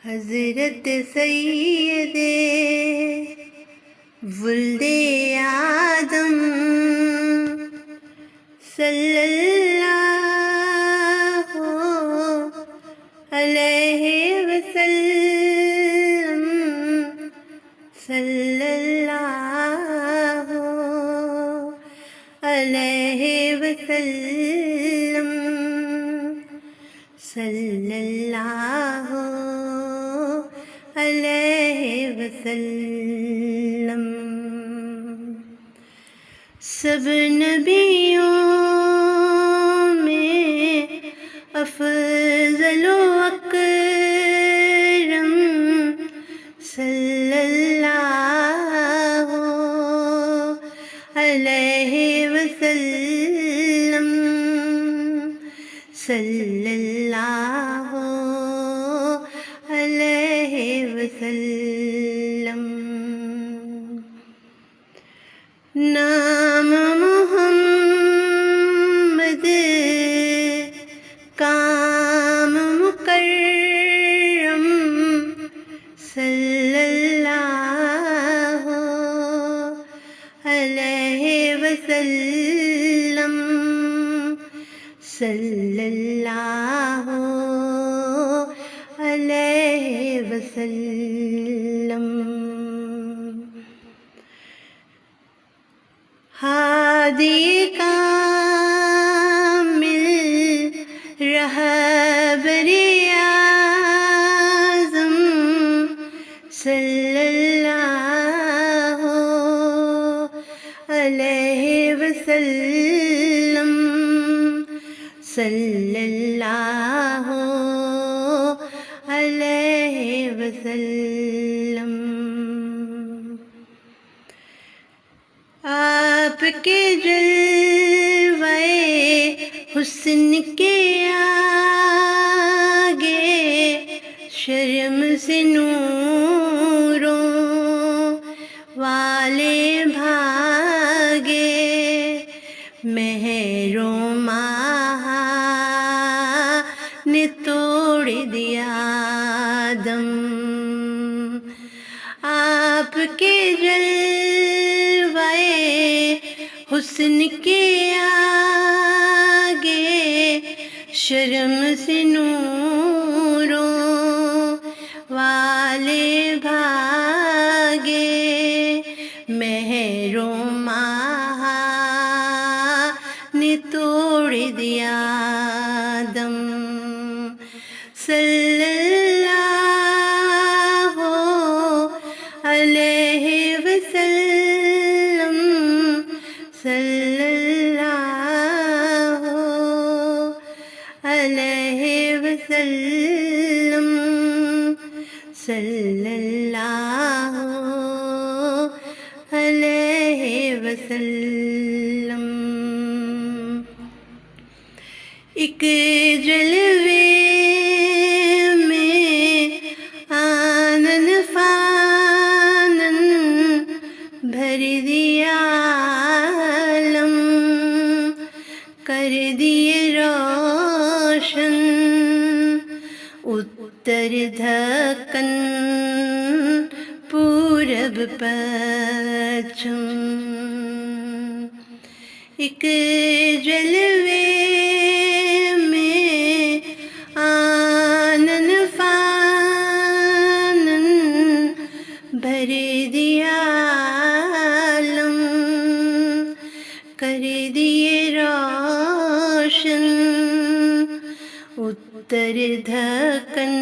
حضرت سید ولد آدم صلی اللہ علیہ وسلم، صلی اللہ علیہ وسلم، صلی اللہ علیہ وسلم۔ سب نبیوں میں افضل و اکرم، صلی اللہ علیہ وسلم، صلی اللہ علیہ وسلم۔ نام محمد کام مکرم، صلی اللہ علیہ وسلم، صلی اللہ علیہ وسلم۔ ہادی کامل رہبر اعظم، صلی اللہ علیہ وسلم، صلی اللہ علیہ وسلم۔ آپ کے جلوے حسن کے آگے شرم سے نوروں والے بھاگے، مہر و ماہ نے توڑ دیا دم۔ آپ کے جلوے حسن کے آگے شرم سے نوروں والے بھاگے، مہر و ماہ نے توڑ دیا دم۔ صلی اللہ علیہ وسلم، صلی اللہ علیہ وسلم، صلی اللہ علیہ وسلم۔ ایک جلوے میں آنن فانن بھر دیا عالم، کر دیے روشن اتر دھکن پورب پچھم۔ ایک جلوے میں آنن فانن بھر دیا عالم، کر دیے روشن اتر دھکن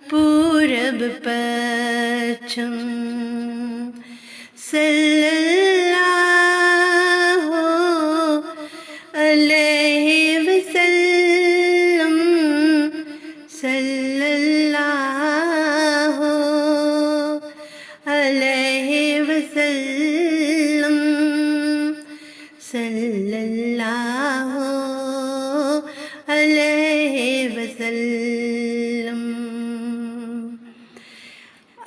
پورب پچھم۔ صلی اللہ علیہ وسلم، صلی اللہ علیہ وسلم، صلی اللہ علیہ وسلم۔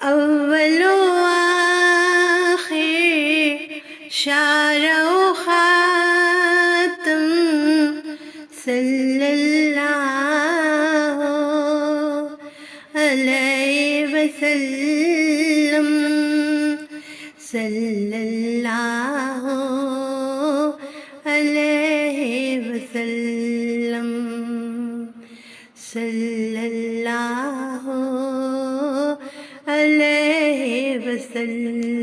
اول و آخر شارع و خاتم، صلی اللہ علیہ وسلم صلی اللہ علیہ وسلم صلی اللہ علیہ وسلم.